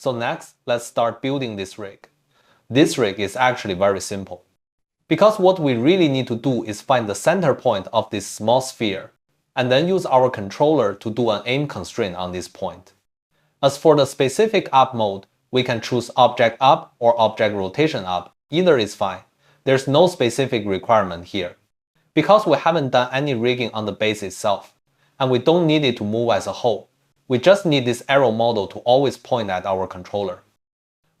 So next, let's start building this rig. This rig is actually very simple, because what we really need to do is find the center point of this small sphere, and then use our controller to do an aim constraint on this point. As for the specific up mode, we can choose object up or object rotation up, either is fine. There's no specific requirement here, because we haven't done any rigging on the base itself, and we don't need it to move as a whole. We just need this arrow model to always point at our controller.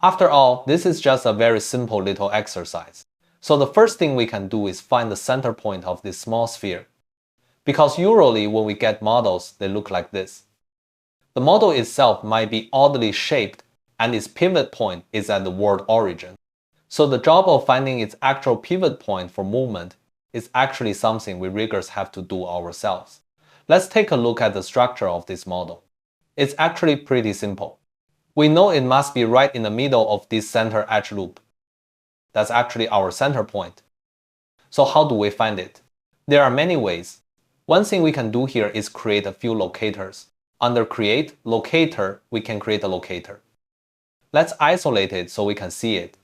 After all, this is just a very simple little exercise. So the first thing we can do is find the center point of this small sphere. Because usually when we get models, they look like this. The model itself might be oddly shaped, and its pivot point is at the word origin. So the job of finding its actual pivot point for movement is actually something we riggers have to do ourselves. Let's take a look at the structure of this model. It's actually pretty simple. We know it must be right in the middle of this center edge loop. That's actually our center point. So how do we find it? There are many ways. One thing we can do here is create a few locators. Under Create Locator, we can create a locator. Let's isolate it so we can see it.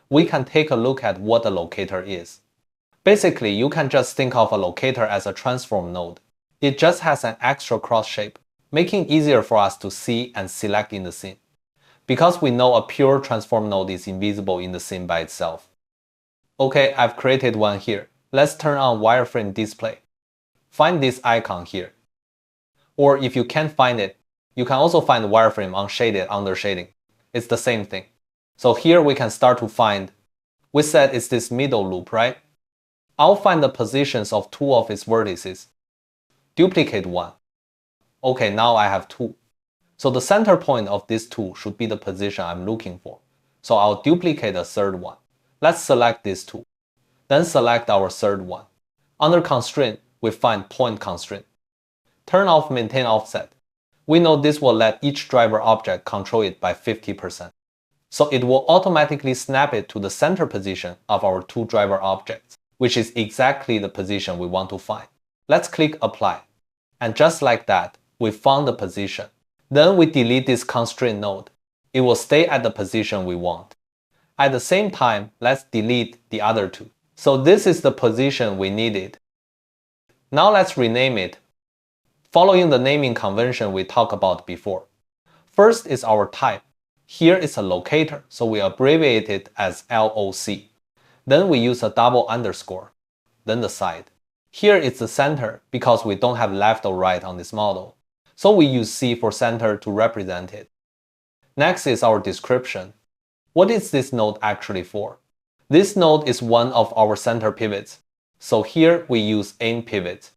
We can take a look at what a locator is. Basically, you can just think of a locator as a transform node. It just has an extra cross shape, making it easier for us to see and select in the scene. Because we know a pure transform node is invisible in the scene by itself. Okay, I've created one here. Let's turn on wireframe display. Find this icon here. Or if you can't find it, you can also find wireframe unshaded under shading. It's the same thing. So here we can start to find, we said it's this middle loop, right? I'll find the positions of two of its vertices. Duplicate one. Okay, now I have two. So the center point of these two should be the position I'm looking for. So I'll duplicate a third one. Let's select these two. Then select our third one. Under Constraint, we find Point Constraint. Turn off Maintain Offset. We know this will let each driver object control it by 50%. So it will automatically snap it to the center position of our two driver objects, which is exactly the position we want to find. Let's click Apply. And just like that, we found the position. Then we delete this constraint node. It will stay at the position we want. At the same time, let's delete the other two. So this is the position we needed. Now let's rename it, following the naming convention we talked about before. First is our type. Here is a locator, so we abbreviate it as LOC. Then we use a double underscore. Then the side. Here it's the center because we don't have left or right on this model. So we use C for center to represent it. Next is our description. What is this node actually for? This node is one of our center pivots. So here we use aim pivot.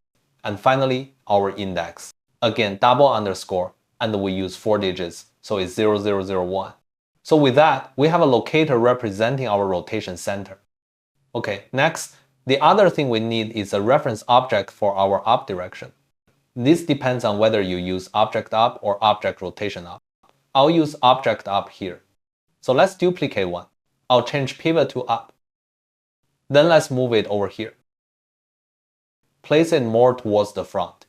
And finally, our index. Again, double underscore, and we use 4 digits, so it's 0001. So with that, we have a locator representing our rotation center. Okay, next, the other thing we need is a reference object for our up direction. This depends on whether you use object up or object rotation up. I'll use object up here. So let's duplicate one. I'll change pivot to up. Then let's move it over here. Place it more towards the front.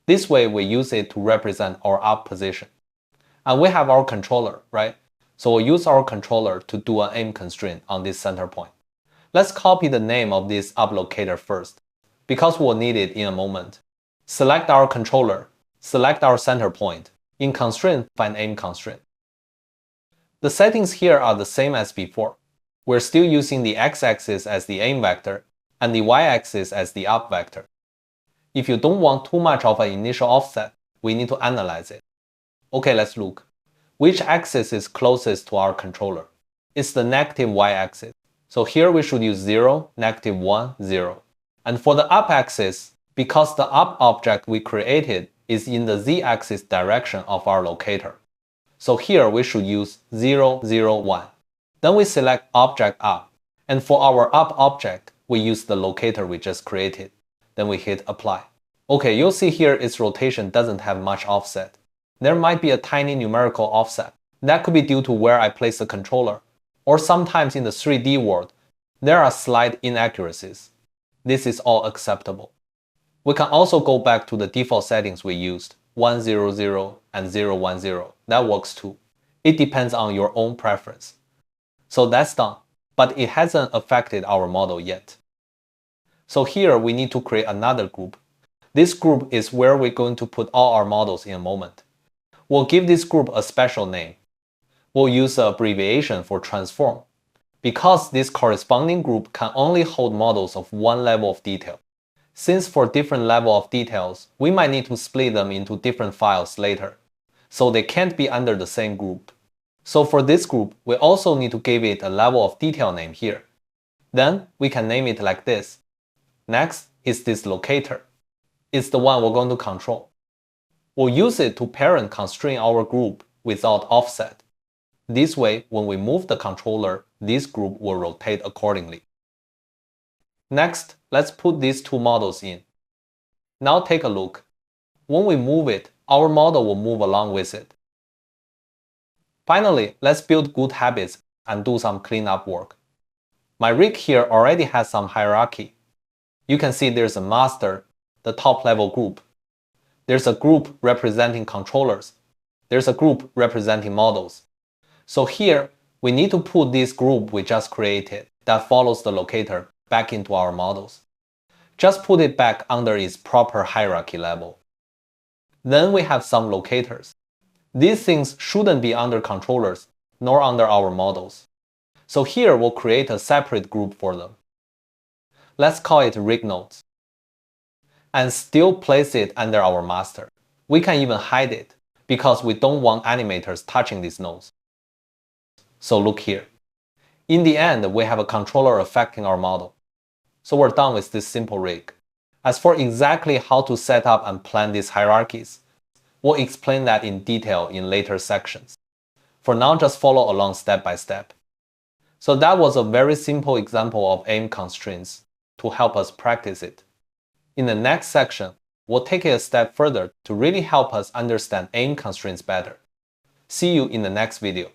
This way we use it to represent our up position. And we have our controller, right? So we'll use our controller to do an aim constraint on this center point. Let's copy the name of this up locator first, because we'll need it in a moment. Select our controller, select our center point. In Constraint, find aim constraint. The settings here are the same as before. We're still using the x-axis as the aim vector and the y-axis as the up vector. If you don't want too much of an initial offset, we need to analyze it. Okay, let's look. Which axis is closest to our controller? It's the negative y-axis. So here we should use 0, -1, 0. And for the up axis, because the up object we created is in the z-axis direction of our locator. So here we should use 0, 0, 1. Then we select object up. And for our up object, we use the locator we just created. Then we hit apply. Okay, you'll see here its rotation doesn't have much offset. There might be a tiny numerical offset. That could be due to where I place the controller. Or sometimes in the 3D world, there are slight inaccuracies. This is all acceptable. We can also go back to the default settings we used, 100 and 010. That works too. It depends on your own preference. So that's done, but it hasn't affected our model yet. So here we need to create another group. This group is where we're going to put all our models in a moment. We'll give this group a special name. We'll use an abbreviation for transform, because this corresponding group can only hold models of one level of detail. Since for different level of details, we might need to split them into different files later, so they can't be under the same group. So for this group, we also need to give it a level of detail name here. Then we can name it like this. Next is this locator. It's the one we're going to control. We'll use it to parent constrain our group without offset. This way, when we move the controller, this group will rotate accordingly. Next, let's put these two models in. Now take a look. When we move it, our model will move along with it. Finally, let's build good habits and do some cleanup work. My rig here already has some hierarchy. You can see there's a master, the top level group. There's a group representing controllers. There's a group representing models. So here, we need to put this group we just created that follows the locator back into our models. Just put it back under its proper hierarchy level. Then we have some locators. These things shouldn't be under controllers, nor under our models. So here we'll create a separate group for them. Let's call it rig nodes. And still place it under our master. We can even hide it, because we don't want animators touching these nodes. So look here. In the end, we have a controller affecting our model. So we're done with this simple rig. As for exactly how to set up and plan these hierarchies, we'll explain that in detail in later sections. For now, just follow along step by step. So that was a very simple example of aim constraints to help us practice it. In the next section, we'll take it a step further to really help us understand aim constraints better. See you in the next video.